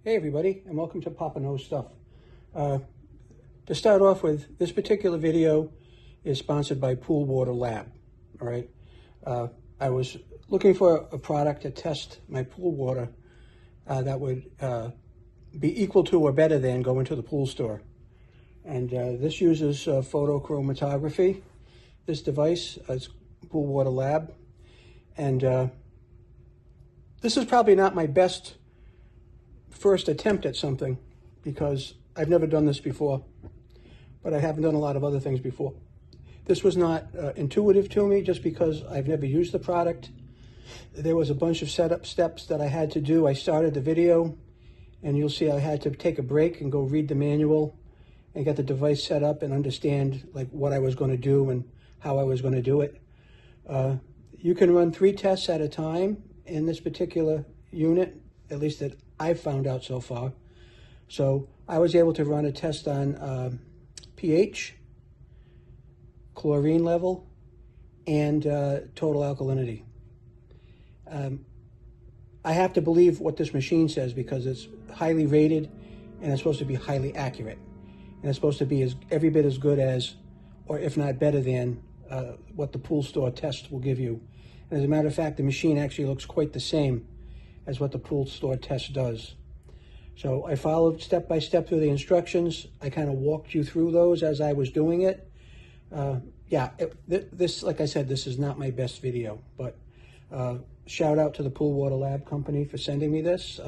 Hey everybody, and welcome to Papa Knows Stuff. To start off with, this particular video is sponsored by Pool Water Lab. All right, I was looking for a product to test my pool water that would be equal to or better than going to the pool store. And this uses photochromatography. This device is Pool Water Lab. And this is probably not my best first attempt at something because I've never done this before, but I haven't done a lot of other things before. This was not intuitive to me just because I've never used the product. There was a bunch of setup steps that I had to do. I started the video and you'll see I had to take a break and go read the manual and get the device set up and understand like what I was going to do and how I was going to do it. You can run 3 tests at a time in this particular unit, at least that I've found out so far. So I was able to run a test on pH, chlorine level, and total alkalinity. I have to believe what this machine says because it's highly rated and it's supposed to be highly accurate. And it's supposed to be every bit as good as, or if not better than, what the pool store test will give you. And as a matter of fact, the machine actually looks quite the same as what the pool store test does. So I followed step by step through the instructions. I kind of walked you through those as I was doing it. This, like I said, this is not my best video, but shout out to the Pool Water Lab company for sending me this.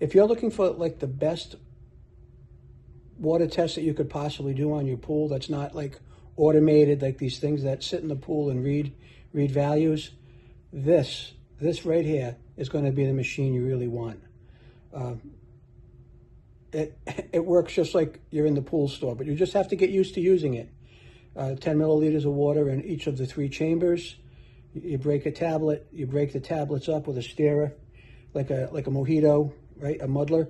If you're looking for like the best water test that you could possibly do on your pool that's not like automated, like these things that sit in the pool and read values, this right here is going to be the machine you really want. It works just like you're in the pool store, but you just have to get used to using it. 10 milliliters of water in each of the 3 chambers. You break a tablet. You break the tablets up with a stirrer, like a mojito, right? A muddler.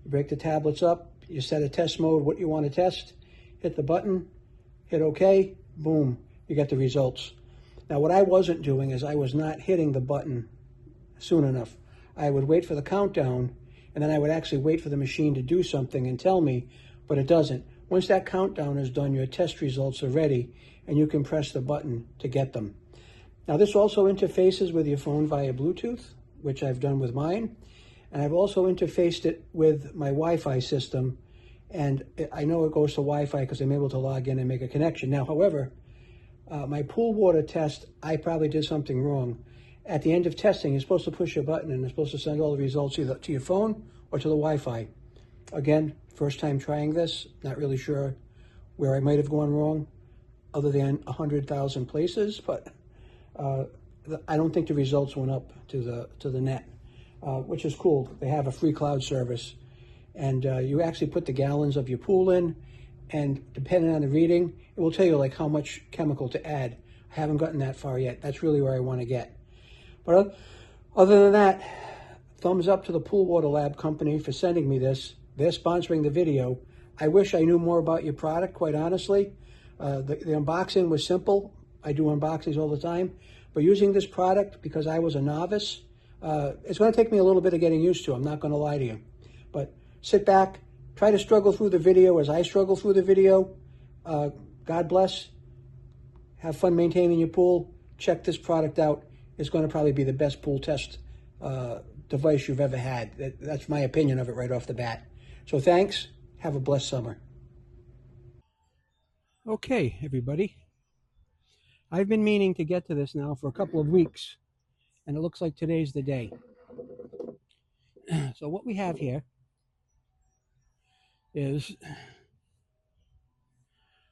You break the tablets up. You set a test mode, what you want to test. Hit the button. Hit OK. Boom. You get the results. Now, what I wasn't doing is I was not hitting the button soon enough. I would wait for the countdown, and then I would actually wait for the machine to do something and tell me, but it doesn't. Once that countdown is done, your test results are ready, and you can press the button to get them. Now, this also interfaces with your phone via Bluetooth, which I've done with mine, and I've also interfaced it with my Wi-Fi system, and I know it goes to Wi-Fi because I'm able to log in and make a connection. Now, however, my pool water test, I probably did something wrong. At the end of testing, you're supposed to push a button and it's supposed to send all the results either to your phone or to the Wi-Fi. Again, first time trying this, not really sure where I might have gone wrong other than 100,000 places, but I don't think the results went up to the net, which is cool. They have a free cloud service, and you actually put the gallons of your pool in, and depending on the reading, it will tell you like how much chemical to add. I haven't gotten that far yet. That's really where I want to get. But other than that, thumbs up to the Pool Water Lab company for sending me this. They're sponsoring the video. I wish I knew more about your product, quite honestly. The unboxing was simple. I do unboxings all the time. But using this product, because I was a novice, it's going to take me a little bit of getting used to. I'm not going to lie to you. But sit back, try to struggle through the video as I struggle through the video. God bless. Have fun maintaining your pool. Check this product out. It's going to probably be the best pool test device you've ever had. That's my opinion of it right off the bat. So thanks. Have a blessed summer. Okay, everybody. I've been meaning to get to this now for a couple of weeks, and it looks like today's the day. So what we have here is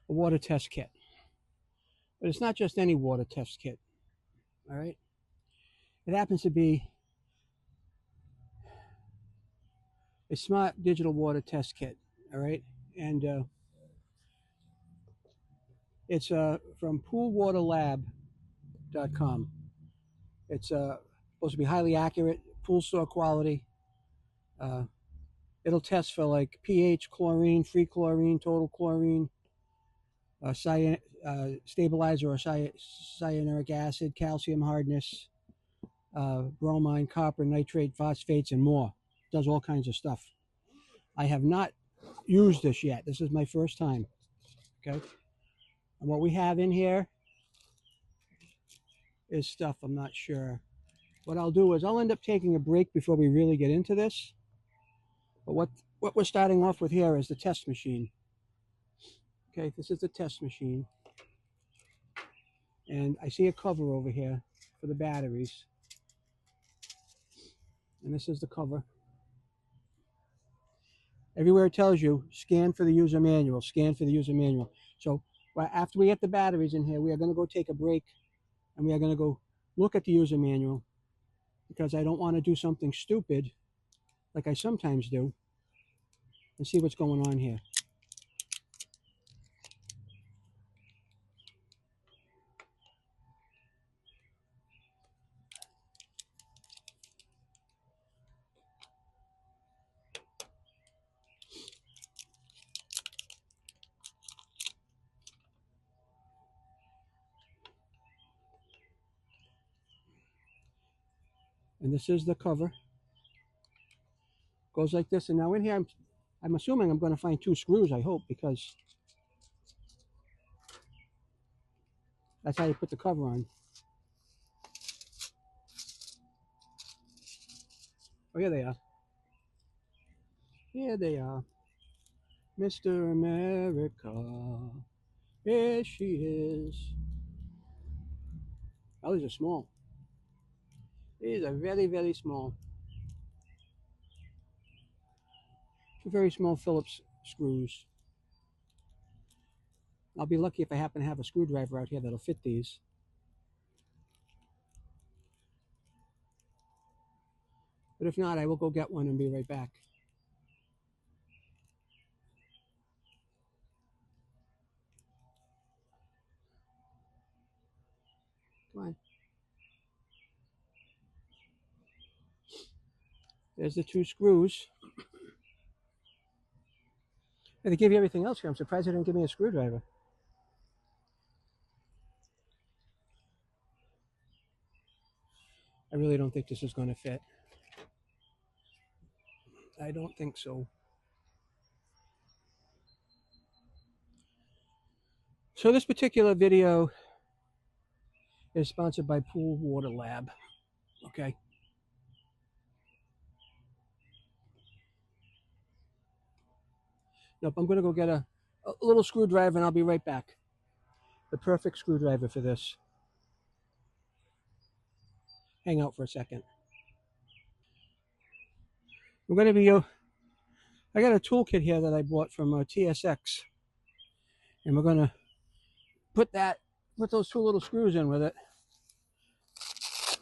a water test kit. But it's not just any water test kit, all right? It happens to be a smart digital water test kit, all right? And it's from poolwaterlab.com. It's supposed to be highly accurate, pool store quality. It'll test for like pH, chlorine, free chlorine, total chlorine, stabilizer or cyanuric acid, calcium hardness, bromine, copper, nitrate, phosphates, and more. Does all kinds of stuff. I have not used this yet. This is my first time. Okay. And what we have in here is stuff I'm not sure. What I'll do is I'll end up taking a break before we really get into this. But what we're starting off with here is the test machine. Okay, this is the test machine. And I see a cover over here for the batteries. And this is the cover. Everywhere it tells you, scan for the user manual, scan for the user manual. So after we get the batteries in here, we are going to go take a break and we are going to go look at the user manual because I don't want to do something stupid like I sometimes do and see what's going on here. And this is the cover. Goes like this. And now in here, I'm assuming I'm going to find 2 screws, I hope, because that's how you put the cover on. Oh, here they are. Here they are. Mr. America. Here she is. Oh, these are small. These are very, very small. 2 very small Phillips screws. I'll be lucky if I happen to have a screwdriver out here that'll fit these. But if not, I will go get one and be right back. Come on. There's the 2 screws. They give you everything else here. I'm surprised they didn't give me a screwdriver. I really don't think this is going to fit. I don't think so. So this particular video is sponsored by Pool Water Lab. Okay. Nope, I'm going to go get a little screwdriver and I'll be right back. The perfect screwdriver for this. Hang out for a second. I'm going to be, I got a toolkit here that I bought from TSX. And we're going to put those 2 little screws in with it.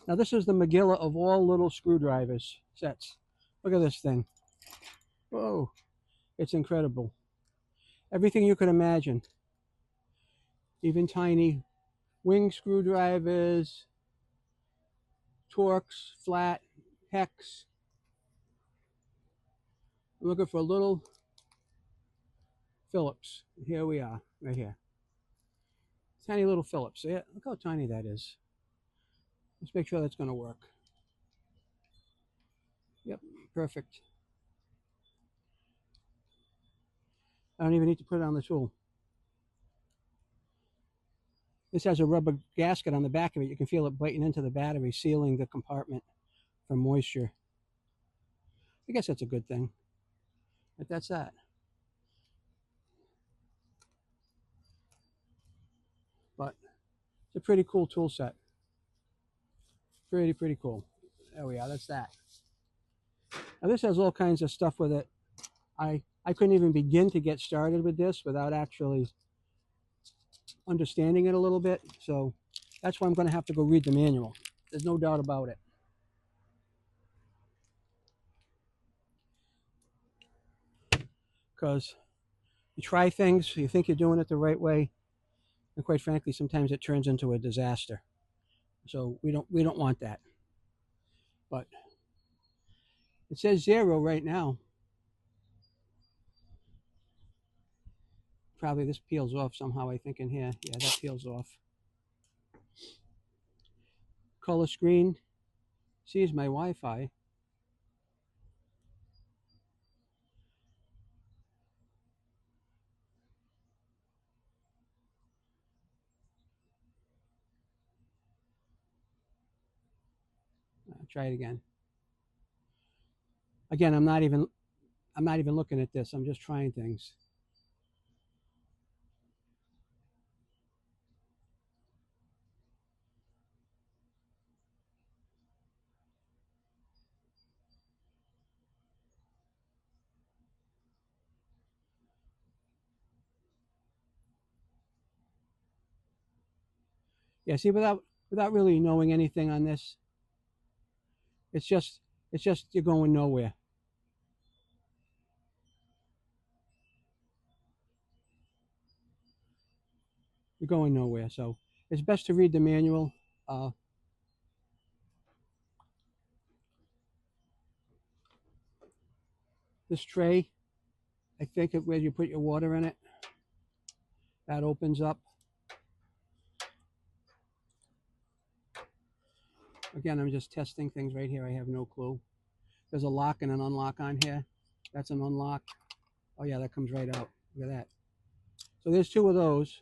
Now this is the Megillah of all little screwdrivers sets. Look at this thing. Whoa, it's incredible. Everything you could imagine. Even tiny wing screwdrivers, Torx, flat, hex. I'm looking for a little Phillips. Here we are, right here. Tiny little Phillips. Yeah, look how tiny that is. Let's make sure that's going to work. Yep, perfect. I don't even need to put it on the tool. This has a rubber gasket on the back of it. You can feel it biting into the battery, sealing the compartment from moisture. I guess that's a good thing. But that's that. But it's a pretty cool tool set. Pretty cool. There we are. That's that. Now this has all kinds of stuff with it. I couldn't even begin to get started with this without actually understanding it a little bit. So that's why I'm going to have to go read the manual. There's no doubt about it. Because you try things, you think you're doing it the right way, and quite frankly, sometimes it turns into a disaster. So we don't want that. But it says 0 right now. Probably this peels off somehow, I think, in here. Yeah, that peels off. Color screen sees my Wi-Fi. try it again. Again, I'm not even looking at this. I'm just trying things. Yeah, see, without really knowing anything on this, it's just you're going nowhere. You're going nowhere. So it's best to read the manual. This tray, I think where you put your water in it, that opens up. Again, I'm just testing things right here. I have no clue. There's a lock and an unlock on here. That's an unlock. Oh yeah, that comes right out. Look at that. So there's two of those.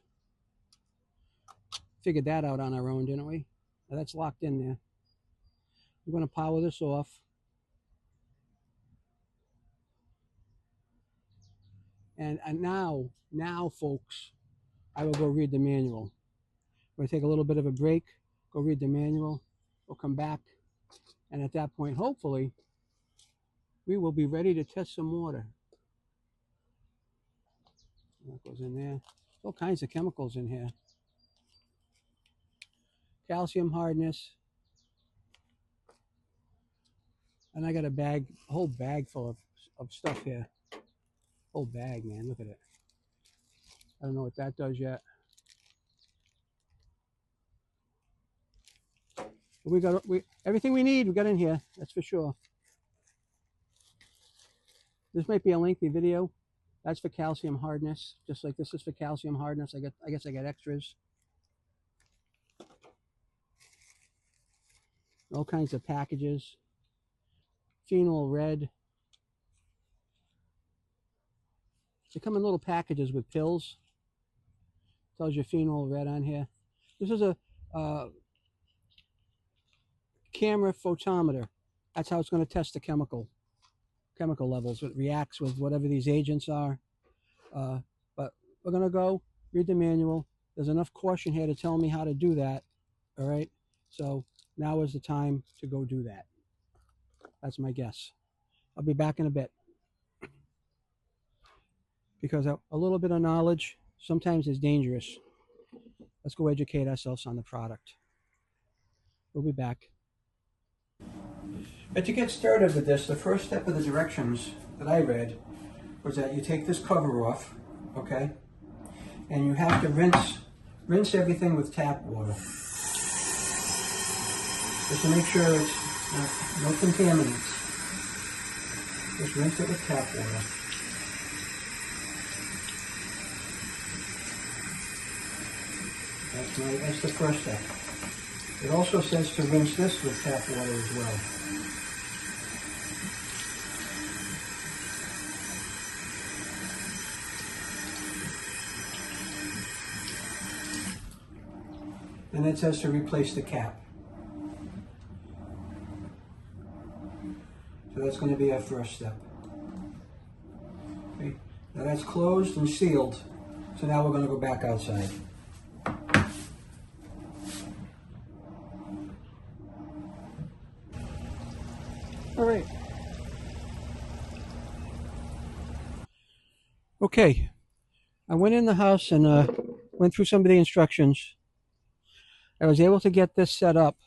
Figured that out on our own, didn't we? Now that's locked in there. I'm going to power this off. And now, folks, I will go read the manual. We're going to take a little bit of a break, go read the manual. We'll come back. And at that point, hopefully, we will be ready to test some water. That goes in there. All kinds of chemicals in here. Calcium hardness. And I got a whole bag full of stuff here. Whole bag, man. Look at it. I don't know what that does yet. We got everything we need. We got in here. That's for sure. This might be a lengthy video. That's for calcium hardness, just like this is for calcium hardness. I guess I got extras. All kinds of packages. Phenol red. They come in little packages with pills. Tells you phenol red on here. This is a camera photometer. That's how it's going to test the chemical levels. It reacts with whatever these agents are. But we're going to go read the manual. There's enough caution here to tell me how to do that. All right. So now is the time to go do that. That's my guess. I'll be back in a bit. Because a little bit of knowledge sometimes is dangerous. Let's go educate ourselves on the product. We'll be back. But to get started with this, the first step of the directions that I read was that you take this cover off, okay? And you have to rinse everything with tap water. Just to make sure it's no contaminants. Just rinse it with tap water. That's the first step. It also says to rinse this with tap water as well. And it says to replace the cap. So that's going to be our first step. Okay. Now that's closed and sealed. So now we're going to go back outside. All right. Okay. I went in the house and went through some of the instructions. I was able to get this set up.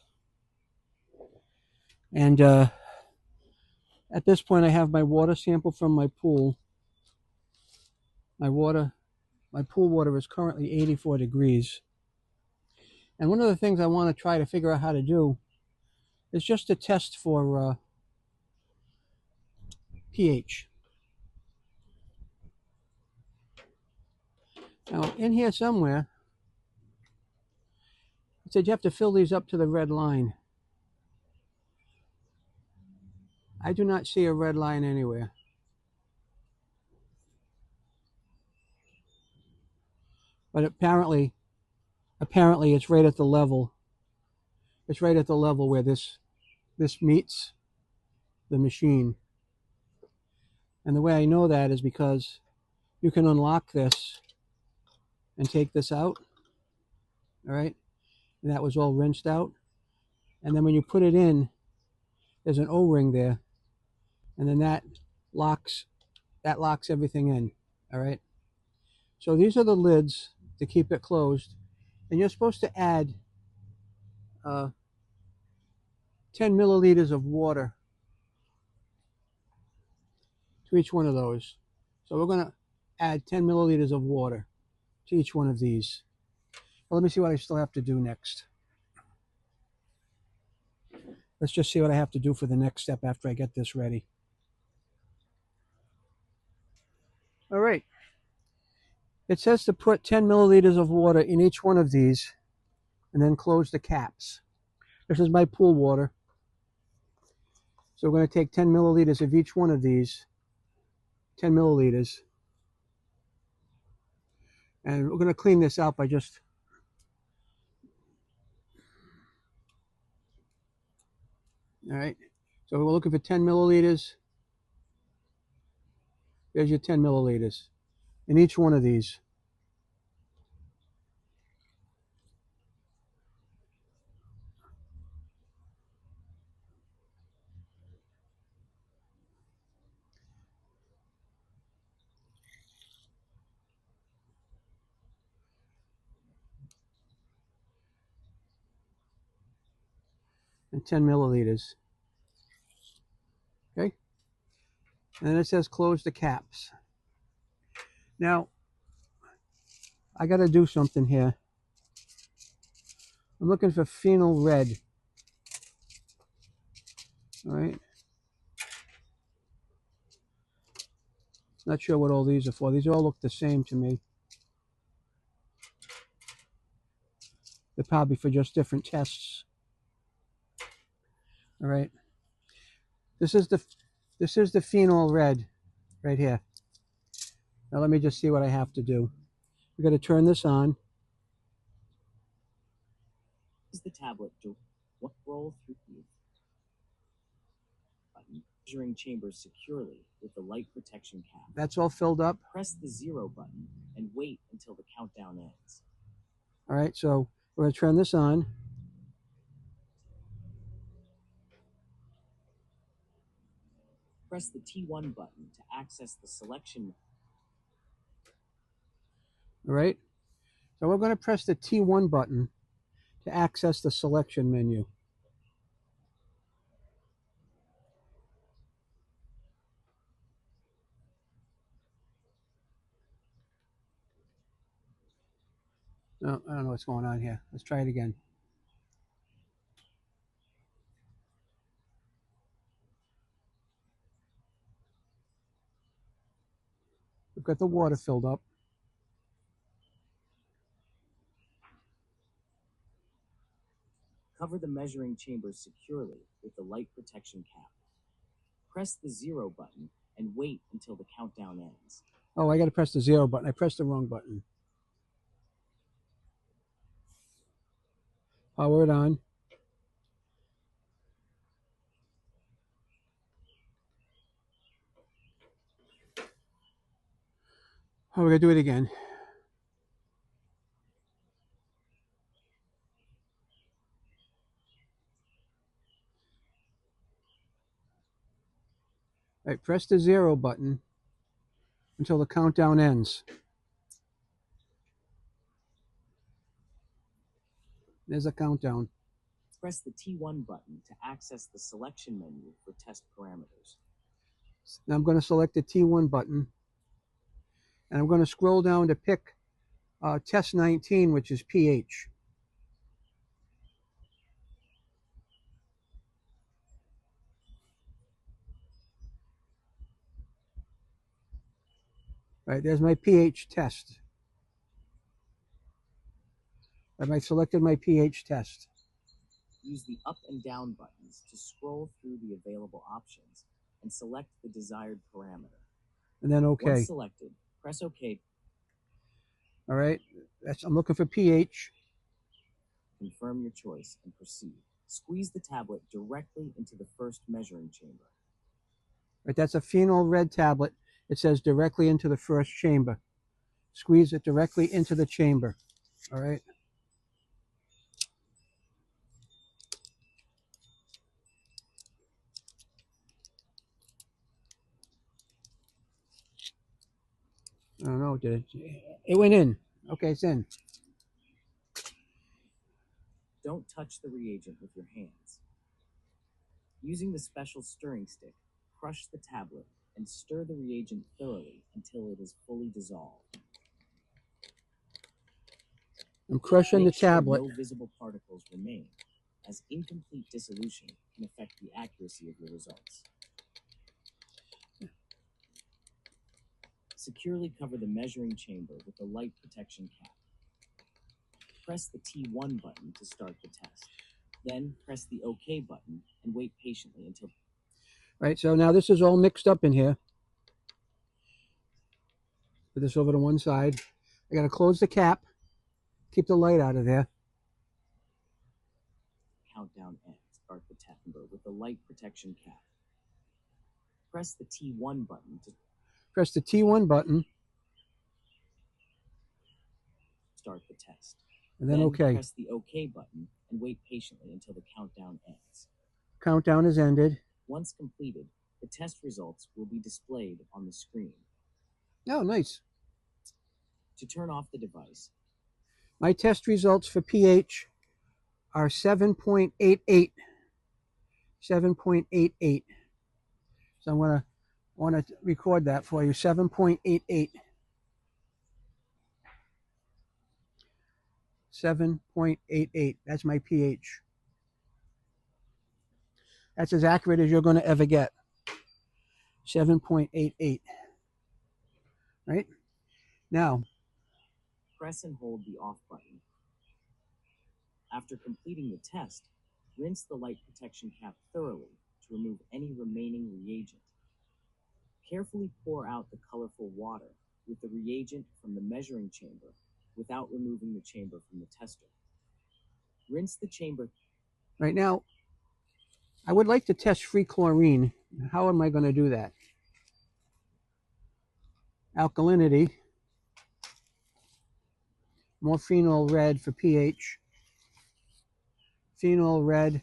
And at this point, I have my water sample from my pool. My pool water is currently 84 degrees. And one of the things I want to try to figure out how to do is just to test for pH. Now, in here somewhere, it said you have to fill these up to the red line. I do not see a red line anywhere. But apparently it's right at the level. It's right at the level where this this meets the machine. And the way I know that is because you can unlock this and take this out, all right? And that was all rinsed out. And then when you put it in, there's an O-ring there, and then that locks everything in, all right? So these are the lids to keep it closed, and you're supposed to add 10 milliliters of water to each one of those. So we're going to add 10 milliliters of water to each one of these. Well, let me see what I still have to do next. Let's just see what I have to do for the next step after I get this ready. All right. It says to put 10 milliliters of water in each one of these and then close the caps. This is my pool water. So we're going to take 10 milliliters of each one of these, 10 milliliters. And we're going to clean this out by just all right. So we're looking for 10 milliliters. There's your 10 milliliters in each one of these. And 10 milliliters. Okay. And then it says close the caps. Now, I got to do something here. I'm looking for phenol red. All right. Not sure what all these are for. These all look the same to me. They're probably for just different tests. All right. This is the phenol red right here. Now let me just see what I have to do. We got to turn this on. Use the tablet to roll through the button, measuring chambers securely with the light protection cap. That's all filled up. Press the 0 button and wait until the countdown ends. All right, so we're going to turn this on. Press the T1 button to access the selection. All right, so we're going to press the T1 button to access the selection menu. No, I don't know what's going on here. Let's try it again. We've got the water filled up. Cover the measuring chambers securely with the light protection cap. Press the 0 button and wait until the countdown ends. Oh, I got to press the 0 button. I pressed the wrong button. Power it on. Oh, we're going to do it again. All right, press the 0 button until the countdown ends. There's a countdown. Press the T1 button to access the selection menu for test parameters. Now I'm going to select the T1 button, and I'm going to scroll down to pick test 19, which is pH. All right, there's my pH test. I selected my pH test. Use the up and down buttons to scroll through the available options and select the desired parameter. And then OK. Once selected, press OK. All right, I'm looking for pH. Confirm your choice and proceed. Squeeze the tablet directly into the first measuring chamber. Right, that's a phenol red tablet. It says directly into the first chamber. Squeeze it directly into the chamber. All right. I don't know, did it? It went in. Okay, it's in. Don't touch the reagent with your hands. Using the special stirring stick, crush the tablet and stir the reagent thoroughly until it is fully dissolved. I'm crushing the Make sure tablet. no visible particles remain, as incomplete dissolution can affect the accuracy of your results. Securely cover the measuring chamber with a light protection cap. Press the T1 button to start the test. Then press the OK button and wait patiently until... Right, so now this is all mixed up in here. Put this over to one side. I got to close the cap. Keep the light out of there. Countdown ends. Start the test with a light protection cap. Press the T1 button to Press the T1 button. start the test. And then OK. Press the OK button and wait patiently until the countdown ends. Countdown is ended. Once completed, the test results will be displayed on the screen. Oh, nice. To turn off the device, my test results for pH are 7.88. 7.88. So I'm going to want to record that for you. 7.88. 7.88. That's my pH. That's as accurate as you're going to ever get. 7.88. Right? Now, press and hold the off button. After completing the test, rinse the light protection cap thoroughly to remove any remaining reagent. Carefully pour out the colorful water with the reagent from the measuring chamber without removing the chamber from the tester. Rinse the chamber. Right now, I would like to test free chlorine. How am I going to do that? Alkalinity. More phenol red for pH. Phenol red.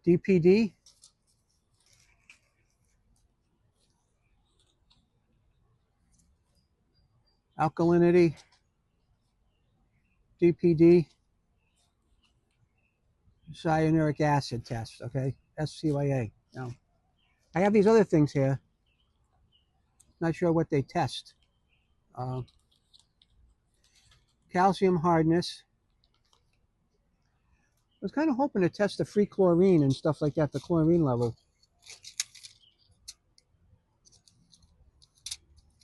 DPD. Alkalinity. DPD. Cyanuric acid test, okay? SCYA. Now, I have these other things here. Not sure what they test. Calcium hardness. I was kind of hoping to test the free chlorine and stuff like that, the chlorine level.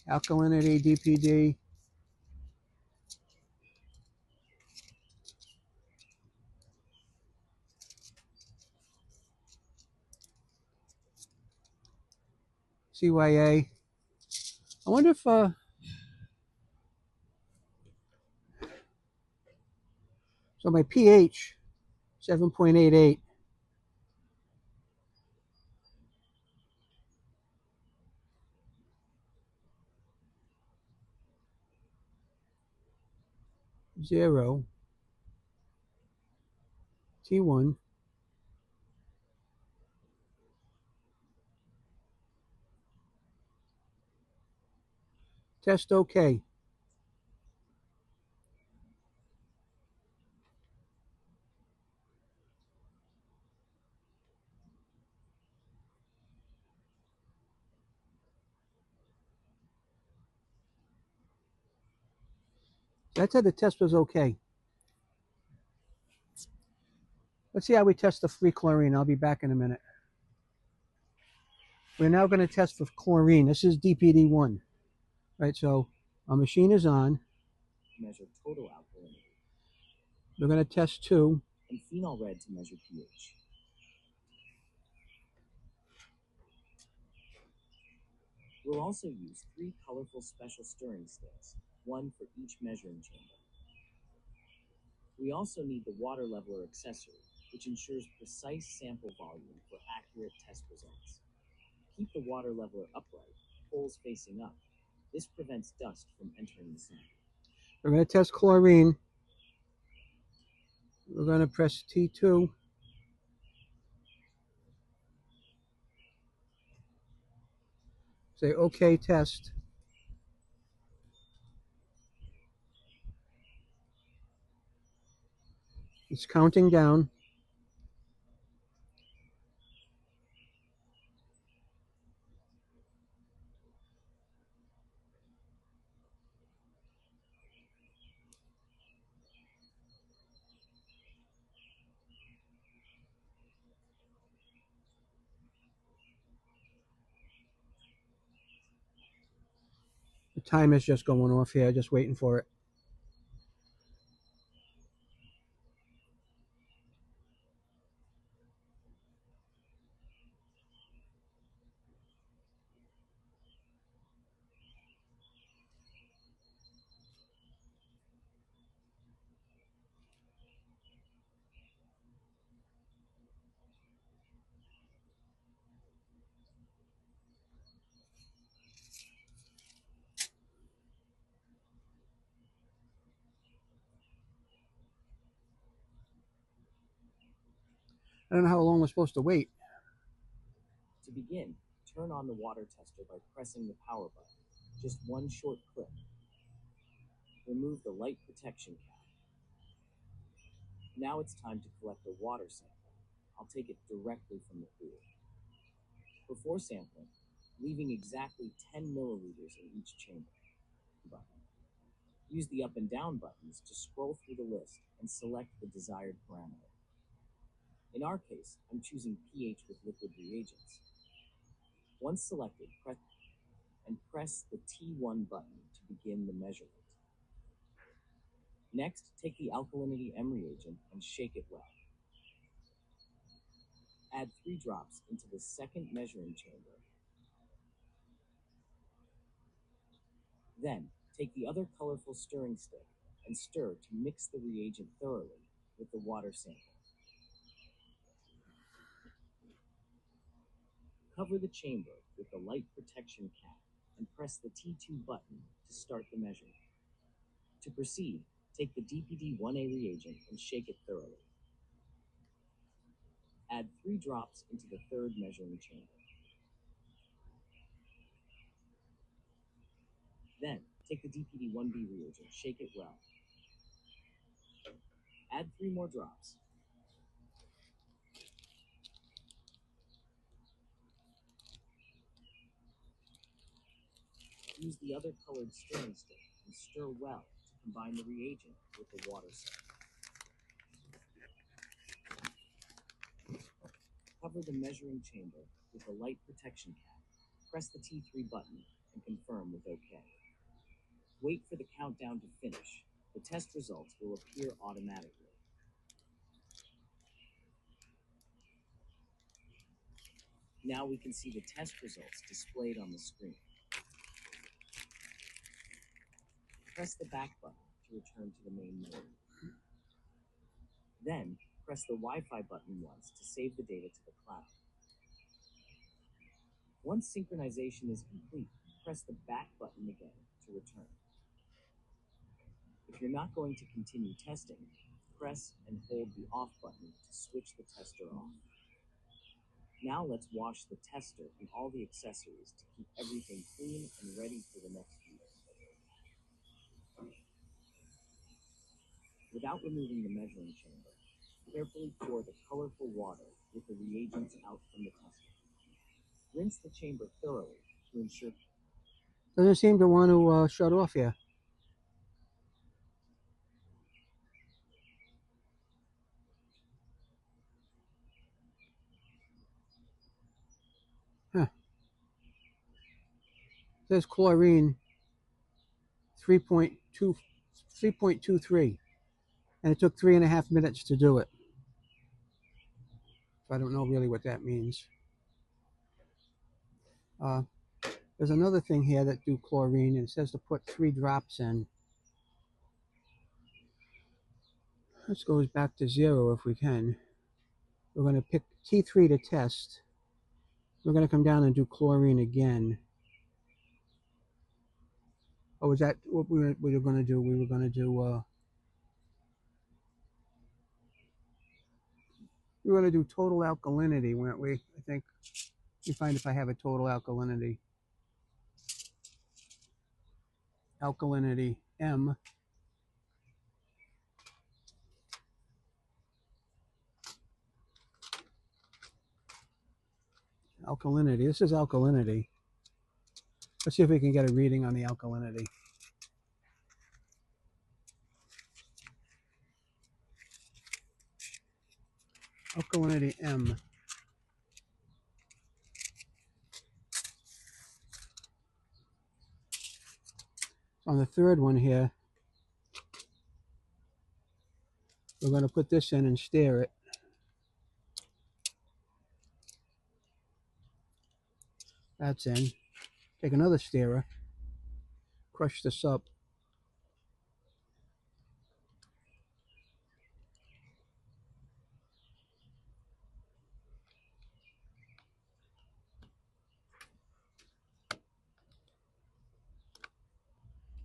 Alkalinity, DPD. CYA. I wonder if, so my pH, 7.88. Zero. T1. Test OK. That said the test was OK. Let's see how we test the free chlorine. I'll be back in a minute. We're now going to test for chlorine. This is DPD1. Right, so our machine is on. Measure total alkalinity. We're going to test 2. And phenol red to measure pH. We'll also use 3 colorful special stirring sticks, one for each measuring chamber. We also need the water leveler accessory, which ensures precise sample volume for accurate test results. Keep the water leveler upright, holes facing up. This prevents dust from entering the sample. We're going to test chlorine. We're going to press T2. Say OK, test. It's counting down. The timer's just going off here, just waiting for it. I don't know how long we're supposed to wait. To begin, turn on the water tester by pressing the power button. Just one short click. Remove the light protection cap. Now it's time to collect a water sample. I'll take it directly from the pool. Before sampling, leaving exactly 10 milliliters in each chamber. Use the up and down buttons to scroll through the list and select the desired parameter. In our case, I'm choosing pH with liquid reagents. Once selected, press the T1 button to begin the measurement. Next, take the alkalinity M reagent and shake it well. Add 3 drops into the second measuring chamber. Then, take the other colorful stirring stick and stir to mix the reagent thoroughly with the water sample. Cover the chamber with the light protection cap and press the T2 button to start the measurement. To proceed, take the DPD-1A reagent and shake it thoroughly. Add 3 drops into the third measuring chamber. Then, take the DPD-1B reagent, shake it well. Add 3 more drops. Use the other colored stirring stick and stir well to combine the reagent with the water sample. Cover the measuring chamber with the light protection cap. Press the T3 button and confirm with OK. Wait for the countdown to finish. The test results will appear automatically. Now we can see the test results displayed on the screen. Press the back button to return to the main menu. Then, press the Wi-Fi button once to save the data to the cloud. Once synchronization is complete, press the back button again to return. If you're not going to continue testing, press and hold the off button to switch the tester off. Now let's wash the tester and all the accessories to keep everything clean and ready for the next use. Without removing the measuring chamber, carefully pour the colorful water with the reagents out from the tester. Rinse the chamber thoroughly to ensure. Doesn't seem to want to shut off here. Huh. It says chlorine 3.23, and it took 3.5 minutes to do it. So I don't know really what that means. There's another thing here that do chlorine, and it says to put 3 drops in. Let's go back to 0 if we can. We're going to pick T3 to test. We're going to come down and do chlorine again. Oh, is that what we were going to do? We were going to do total alkalinity, weren't we? I think. Let me find if I have a total alkalinity. Alkalinity M. Alkalinity. This is alkalinity. Let's see if we can get a reading on the alkalinity. Alkalinity M. On the third one here, we're going to put this in and stir it. That's in. Take another stirrer. Crush this up.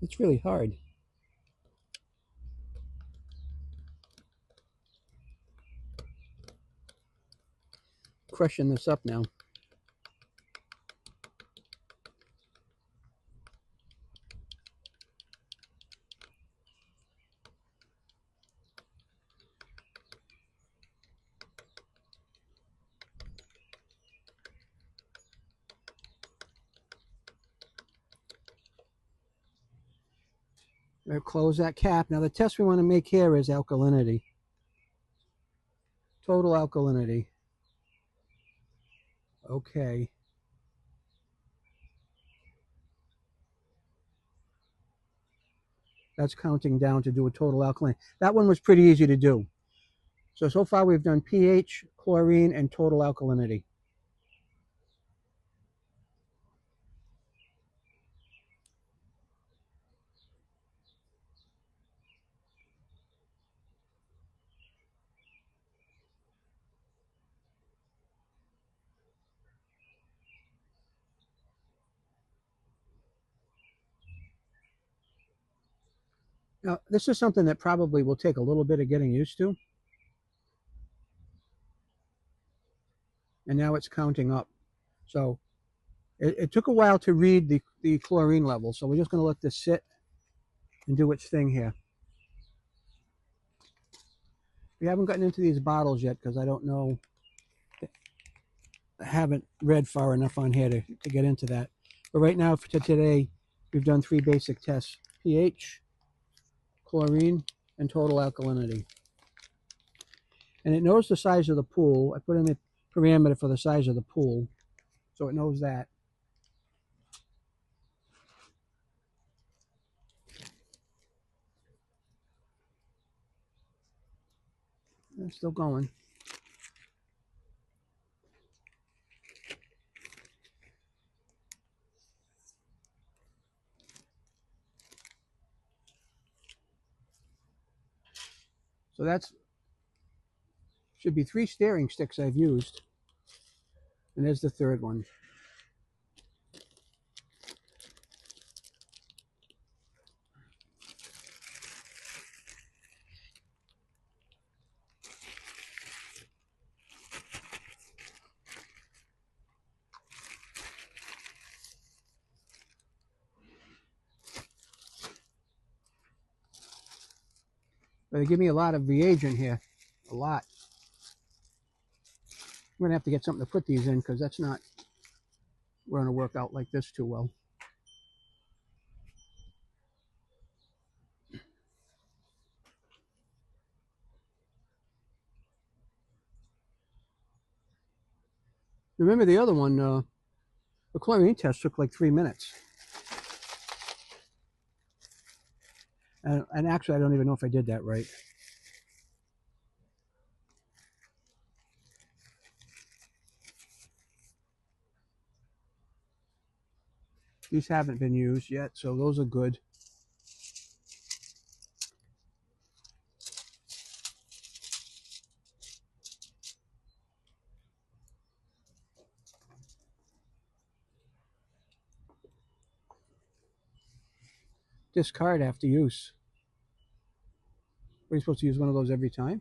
It's really hard. Crushing this up now. We'll close that cap. Now the test we want to make here is alkalinity. Total alkalinity. Okay. That's counting down to do a total alkalinity. That one was pretty easy to do. So far we've done pH, chlorine, and total alkalinity. Now, this is something that probably will take a little bit of getting used to. And now it's counting up. So it took a while to read the chlorine level. So we're just going to let this sit and do its thing here. We haven't gotten into these bottles yet because I don't know. I haven't read far enough on here to get into that. But right now, for today, we've done 3 basic tests. pH, chlorine, and total alkalinity. And it knows the size of the pool. I put in the parameter for the size of the pool, so it knows that. It's still going. So that's should be 3 stirring sticks I've used. And there's the third one. But they give me a lot of reagent here. A lot. I'm going to have to get something to put these in because that's not going to work out like this too well. Remember the other one, the chlorine test took like 3 minutes. And actually, I don't even know if I did that right. These haven't been used yet, so those are good. Discard after use. Are you supposed to use one of those every time?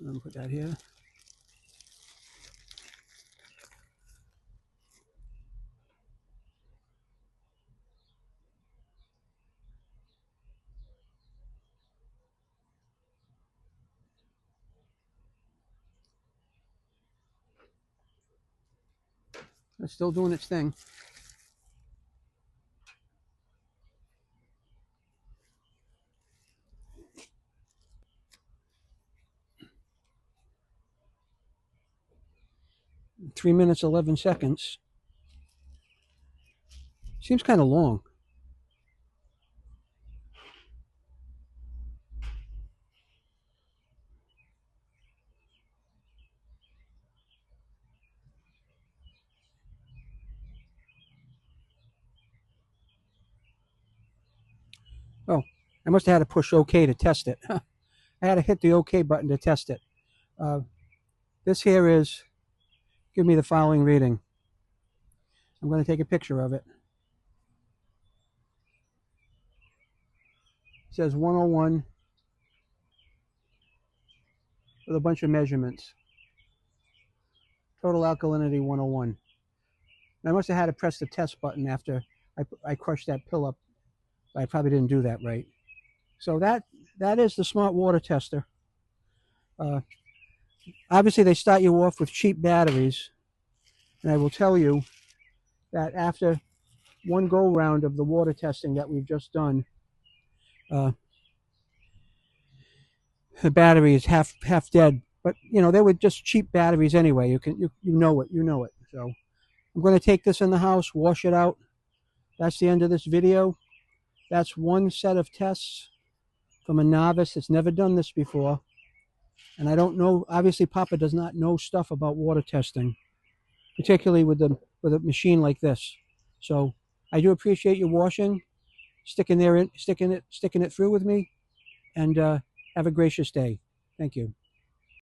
I'm going to put that here. It's still doing its thing. Three minutes, 11 seconds. Seems kind of long. Oh, I must have had to push OK to test it. I had to hit the OK button to test it. This here is, give me the following reading. I'm going to take a picture of it. It says 101 with a bunch of measurements. Total alkalinity 101. And I must have had to press the test button after I crushed that pill up. I probably didn't do that right. So that is the smart water tester. Obviously, they start you off with cheap batteries. And I will tell you that after one go round of the water testing that we've just done, the battery is half dead. But you know, they were just cheap batteries anyway. You know it. So I'm going to take this in the house, wash it out. That's the end of this video. That's one set of tests from a novice that's never done this before. And I don't know, obviously Papa does not know stuff about water testing, particularly with a machine like this. So I do appreciate you washing, sticking it through with me, and have a gracious day. Thank you.